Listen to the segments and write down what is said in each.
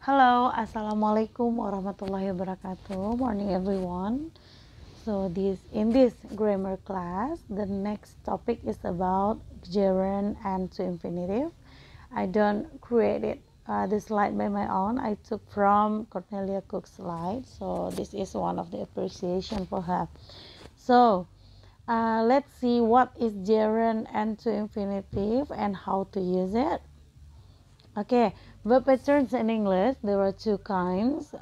Hello, Assalamualaikum warahmatullahi wabarakatuh. Morning everyone. So in this grammar class, the next topic is about gerund and to infinitive. I don't create it this slide by my own. I took from Cornelia Cook's slide. So this is one of the appreciation for her. So let's see what is gerund and to infinitive and how to use it. Okay, verb patterns in English, there are two kinds.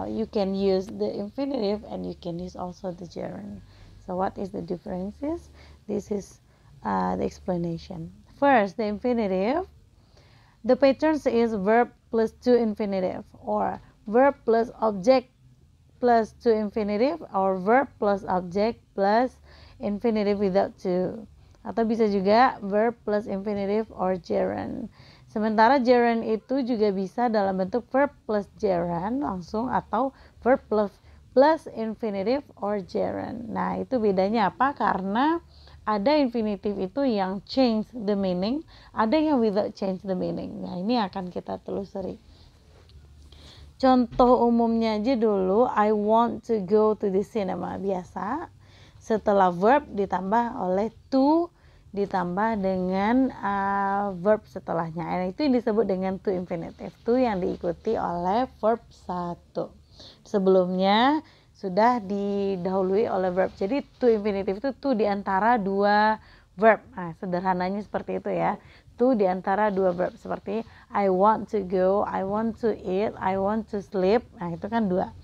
You can use the infinitive and you can use also the gerund. So what is the differences? This is the explanation. First, the infinitive. The patterns is verb plus to infinitive, or verb plus object plus to infinitive, or verb plus object plus infinitive without to. Atau bisa juga verb plus infinitive or gerund. Sementara gerund itu juga bisa dalam bentuk verb plus gerund langsung atau verb plus infinitive or gerund. Nah, itu bedanya apa? Karena ada infinitive itu yang change the meaning, ada yang without change the meaning. Nah, ini akan kita telusuri. Contoh umumnya aja dulu, I want to go to the cinema. Biasa setelah verb ditambah oleh to ditambah dengan verb setelahnya. Nah, itu yang disebut dengan to infinitive. To yang diikuti oleh verb 1. Sebelumnya sudah didahului oleh verb. Jadi to infinitive itu to diantara dua verb. Nah, sederhananya seperti itu ya. To diantara dua verb seperti I want to go, I want to eat, I want to sleep. Nah, itu kan dua.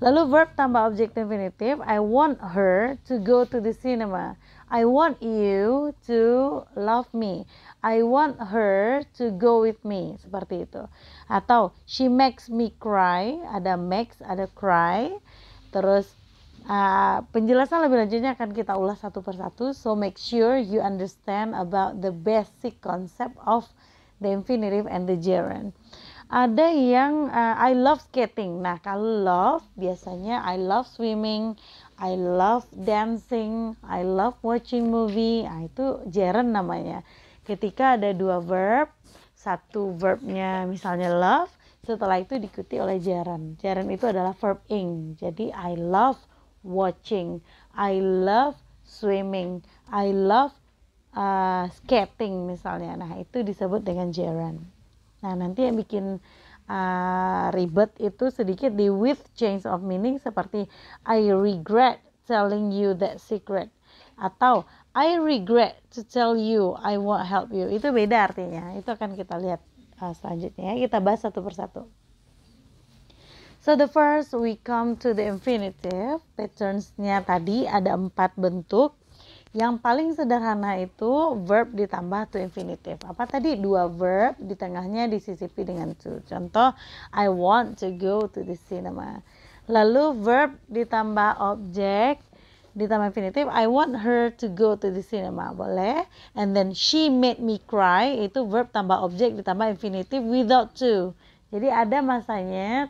Lalu verb tambah objek infinitif, I want her to go to the cinema. I want you to love me. I want her to go with me. Seperti itu. Atau she makes me cry. Ada makes, ada cry. Terus penjelasan lebih lanjutnya akan kita ulas satu persatu. So make sure you understand about the basic concept of the infinitive and the gerund. Ada yang I love skating. Nah, kalau love biasanya I love swimming, I love dancing, I love watching movie. Nah, itu gerund namanya. Ketika ada dua verb, satu verbnya misalnya love, setelah itu diikuti oleh gerund. Gerund itu adalah verb ing. Jadi I love watching, I love swimming, I love skating misalnya. Nah, itu disebut dengan gerund. Nah, nanti yang bikin ribet itu sedikit di with change of meaning seperti I regret telling you that secret atau I regret to tell you I won't help you. Itu beda artinya. Itu akan kita lihat selanjutnya. Kita bahas satu persatu. So the first we come to the infinitive. Patterns-nya tadi ada 4 bentuk. Yang paling sederhana itu verb ditambah to infinitive. Apa tadi? 2 verb, di tengahnya disisipi dengan to. Contoh, I want to go to the cinema. Lalu verb ditambah objek, ditambah infinitive, I want her to go to the cinema. Boleh. And then she made me cry, itu verb tambah objek ditambah infinitive without to. Jadi ada masanya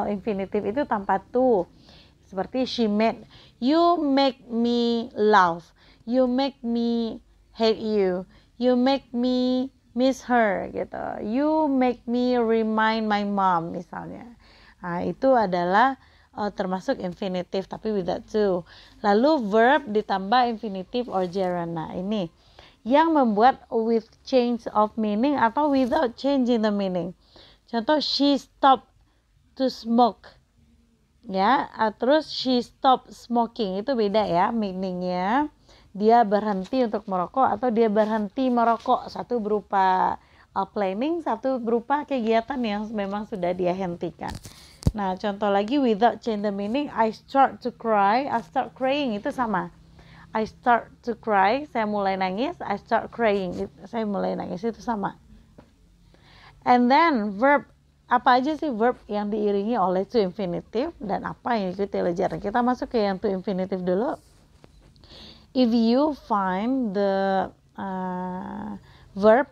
infinitive itu tanpa to. Seperti she made, you make me laugh, you make me hate you, you make me miss her gitu, you make me remind my mom misalnya. Nah, itu adalah termasuk infinitive tapi without to. Lalu verb ditambah infinitive or gerund. Nah, ini yang membuat with change of meaning atau without changing the meaning. Contoh, she stopped to smoke. Ya, terus she stop smoking, itu beda ya meaningnya. Dia berhenti untuk merokok atau dia berhenti merokok. Satu berupa planning, satu berupa kegiatan yang memang sudah dia hentikan. Nah, contoh lagi without change the meaning, I start to cry, I start crying, itu sama. I start to cry, saya mulai nangis, I start crying, saya mulai nangis, itu sama. And then verb, apa aja sih verb yang diiringi oleh to infinitive dan apa yang diikuti oleh gerund? Kita masuk ke yang to infinitive dulu. If you find the verb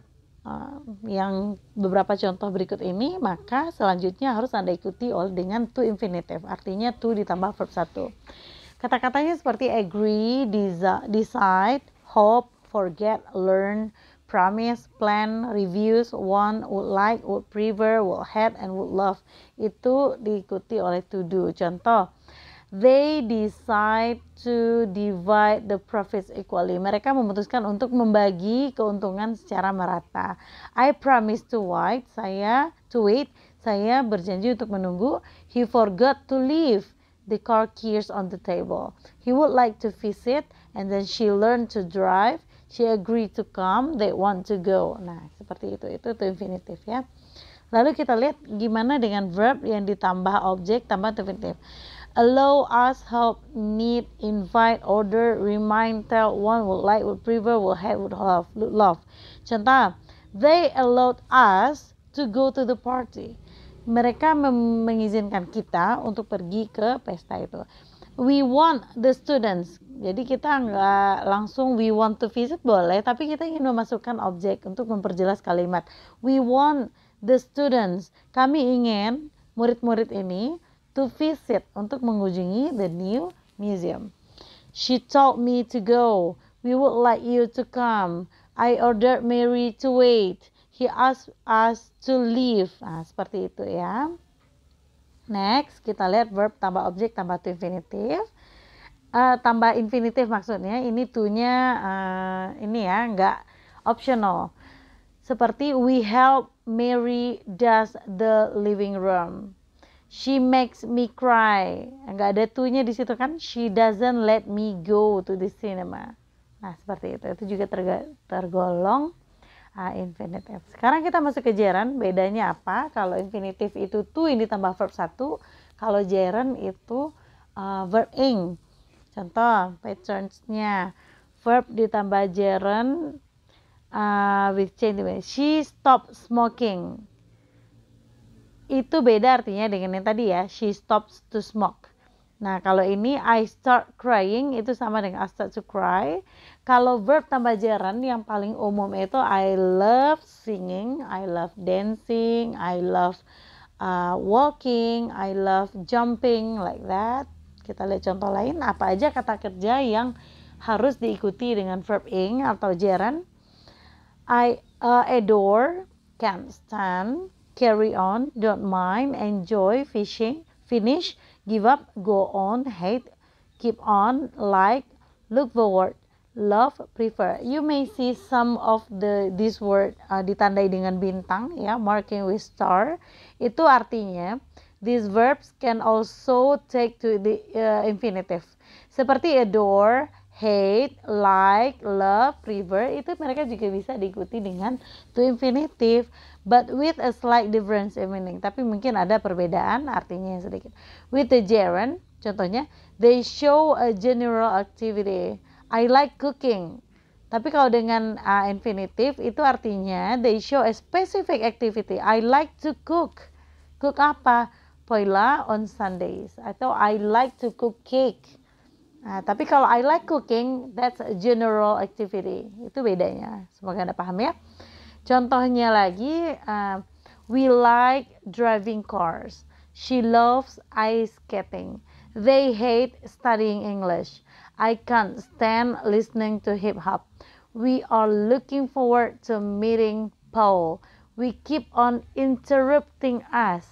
yang beberapa contoh berikut ini, maka selanjutnya harus Anda ikuti dengan to infinitive. Artinya to ditambah verb 1. Kata-katanya seperti agree, decide, hope, forget, learn, promise, plan, reviews, want, would like, would prefer, would had, and would love. Itu diikuti oleh to do. Contoh, they decide to divide the profits equally. Mereka memutuskan untuk membagi keuntungan secara merata. I promise to wait. Saya berjanji untuk menunggu. He forgot to leave the car keys on the table. He would like to visit, and then she learned to drive. She agreed to come. They want to go. Nah, seperti itu to infinitive ya. Lalu kita lihat gimana dengan verb yang ditambah objek tambah to infinitive. Allow, ask, help, need, invite, order, remind, tell, want, would like, would prefer, would have, would love. Contoh, they allowed us to go to the party. Mereka mengizinkan kita untuk pergi ke pesta itu. We want the students. Jadi kita nggak langsung we want to visit boleh, tapi kita ingin memasukkan objek untuk memperjelas kalimat. We want the students. Kami ingin murid-murid ini to visit, untuk mengunjungi the new museum. She told me to go. We would like you to come. I ordered Mary to wait. He asked us to leave. Nah, seperti itu ya. Next, kita lihat verb tambah objek tambah to infinitive. Tambah infinitive maksudnya ini to-nya ini ya, nggak optional. Seperti we help Mary does the living room. She makes me cry. Nggak ada to-nya di situ kan. She doesn't let me go to the cinema. Nah, seperti itu. Itu juga tergolong infinitive. Sekarang kita masuk ke gerund. Bedanya apa? Kalau infinitive itu to ini ditambah verb 1. Kalau gerund itu verb ing. Contoh patterns-nya. Verb ditambah gerund with change. She stopped smoking. Itu beda artinya dengan yang tadi ya. She stops to smoke. Nah, kalau ini I start crying itu sama dengan I start to cry. Kalau verb tambah gerund yang paling umum itu I love singing, I love dancing, I love walking, I love jumping, like that. Kita lihat contoh lain, apa aja kata kerja yang harus diikuti dengan verb ing atau gerund. I adore, can't stand, carry on, don't mind, enjoy, fishing, finish, give up, go on, hate, keep on, like, look forward, love, prefer. You may see some of this word ditandai dengan bintang ya, marking with star. Itu artinya these verbs can also take to the infinitive. Seperti adore, hate, like, love, prefer, itu mereka juga bisa diikuti dengan to infinitive, but with a slight difference in meaning. Tapi mungkin ada perbedaan artinya yang sedikit. With the gerund, contohnya, they show a general activity. I like cooking. Tapi kalau dengan infinitive itu artinya they show a specific activity. I like to cook. Cook apa? Paella on Sundays. Atau I like to cook cake. Nah, tapi kalau I like cooking, that's a general activity. Itu bedanya. Semoga Anda paham ya. Contohnya lagi, we like driving cars. She loves ice skating. They hate studying English. I can't stand listening to hip hop. We are looking forward to meeting Paul. We keep on interrupting us.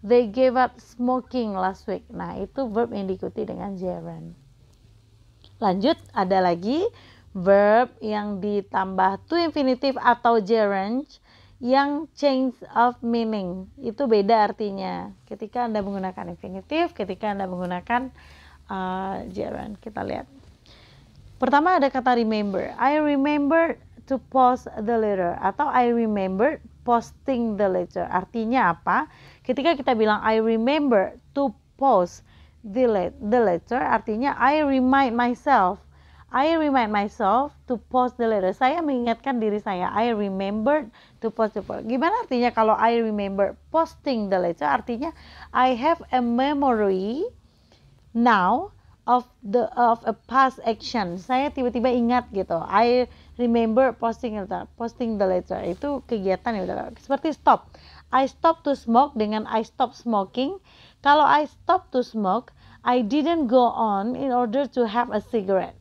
They gave up smoking last week. Nah, itu verb yang diikuti dengan gerund. Lanjut, ada lagi verb yang ditambah to infinitive atau gerund yang change of meaning. Itu beda artinya ketika Anda menggunakan infinitive, ketika Anda menggunakan gerund. Kita lihat. Pertama ada kata remember. I remember to post the letter. Atau I remember posting the letter. Artinya apa? Ketika kita bilang I remember to post the letter, artinya I remind myself to post the letter. Saya mengingatkan diri saya. I remembered to post the letter. Gimana artinya kalau I remember posting the letter? Artinya I have a memory now of a past action. Saya tiba-tiba ingat gitu. I remember posting the letter. Itu kegiatan yang udah seperti stop. I stop to smoke dengan I stop smoking. Kalau I stop to smoke, I didn't go on in order to have a cigarette.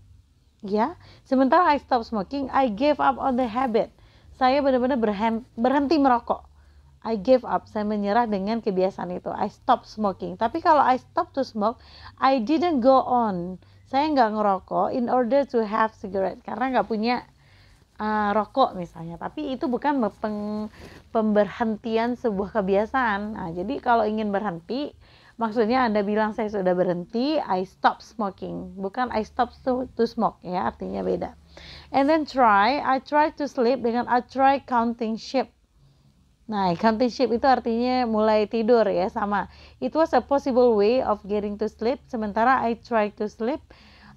Ya, sementara I stop smoking, I gave up on the habit. saya benar-benar berhenti merokok. I gave up, saya menyerah dengan kebiasaan itu. I stop smoking. Tapi kalau I stop to smoke, I didn't go on. Saya nggak ngerokok in order to have cigarette, karena nggak punya rokok misalnya. Tapi itu bukan pemberhentian sebuah kebiasaan. Nah, jadi kalau ingin berhenti, maksudnya Anda bilang saya sudah berhenti, I stop smoking, bukan I stop to smoke ya, artinya beda. And then I try to sleep dengan I try counting sheep. Nah, counting sheep itu artinya mulai tidur ya, sama. It was a possible way of getting to sleep. Sementara I try to sleep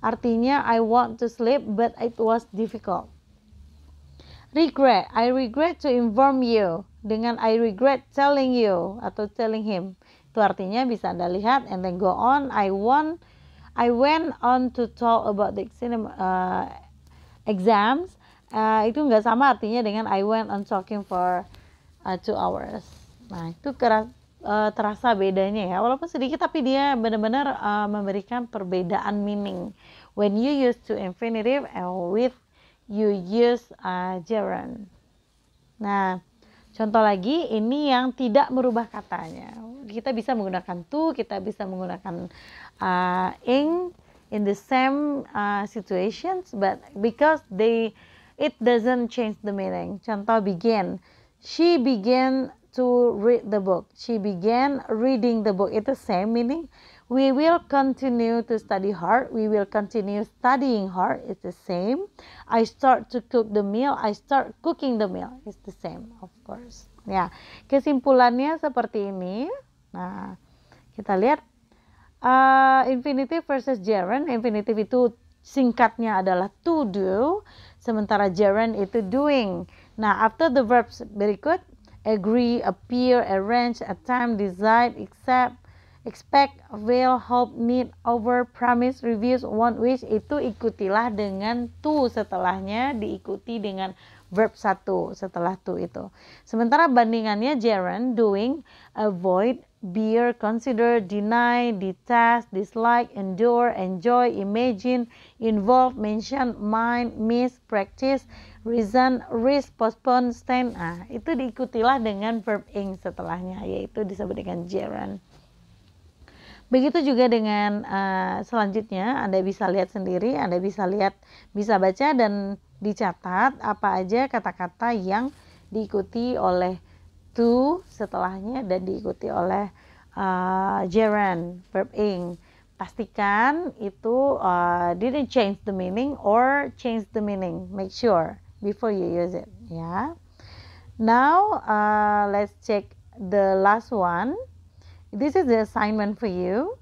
artinya I want to sleep but it was difficult. Regret, I regret to inform you dengan I regret telling you atau telling him. Itu artinya bisa Anda lihat, and then go on. I went on to talk about the exams. Itu nggak sama artinya dengan I went on talking for 2 hours. Nah, itu terasa bedanya ya, walaupun sedikit tapi dia benar-benar memberikan perbedaan meaning when you use to infinitive and with you use gerund. Nah, contoh lagi, ini yang tidak merubah katanya. Kita bisa menggunakan to, kita bisa menggunakan in the same situations, but because it doesn't change the meaning. Contoh begin. She began to read the book. She began reading the book. Itu same meaning. We will continue to study hard. We will continue studying hard. It's the same. I start to cook the meal. I start cooking the meal. It's the same, of course. Ya, kesimpulannya seperti ini. Nah, kita lihat infinitive versus gerund. Infinitive itu singkatnya adalah to do, sementara gerund itu doing. Nah, after the verbs berikut, agree, appear, arrange, attempt, decide, accept, expect, will, hope, need, over, promise, refuse, want, wish, itu ikutilah dengan to setelahnya, diikuti dengan verb 1 setelah to itu. Sementara bandingannya gerund, doing, avoid, bear, consider, deny, detest, dislike, endure, enjoy, imagine, involve, mention, mind, miss, practice, reason, risk, postpone, stand. Nah, itu diikutilah dengan verb ing setelahnya, yaitu disebut dengan gerund. Begitu juga dengan selanjutnya, Anda bisa lihat sendiri, Anda bisa baca dan dicatat apa aja kata-kata yang diikuti oleh to setelahnya dan diikuti oleh gerund, verb ing. Pastikan itu didn't change the meaning or change the meaning. Make sure before you use it. Yeah. Now let's check the last one. This is the assignment for you.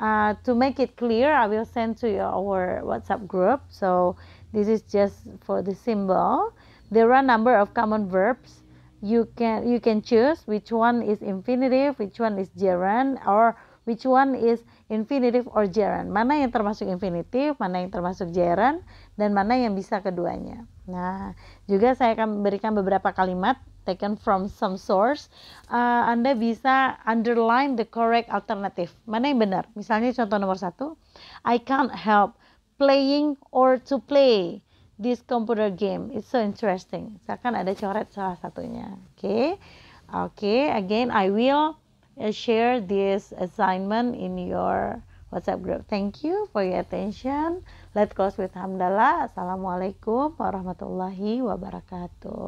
To make it clear, I will send to our WhatsApp group. So this is just for the symbol. There are a number of common verbs. You can choose which one is infinitive, which one is gerund, or which one is infinitive or gerund. Mana yang termasuk infinitif, mana yang termasuk gerund, dan mana yang bisa keduanya. Nah, juga saya akan berikan beberapa kalimat taken from some source. Anda bisa underline the correct alternative. Mana yang benar? Misalnya contoh nomor 1, I can't help playing or to play this computer game. It's so interesting. Misalkan ada coret salah satunya. Okay. Again, I will share this assignment in your WhatsApp group. Thank you for your attention. Let's close with hamdalah. Assalamualaikum warahmatullahi wabarakatuh.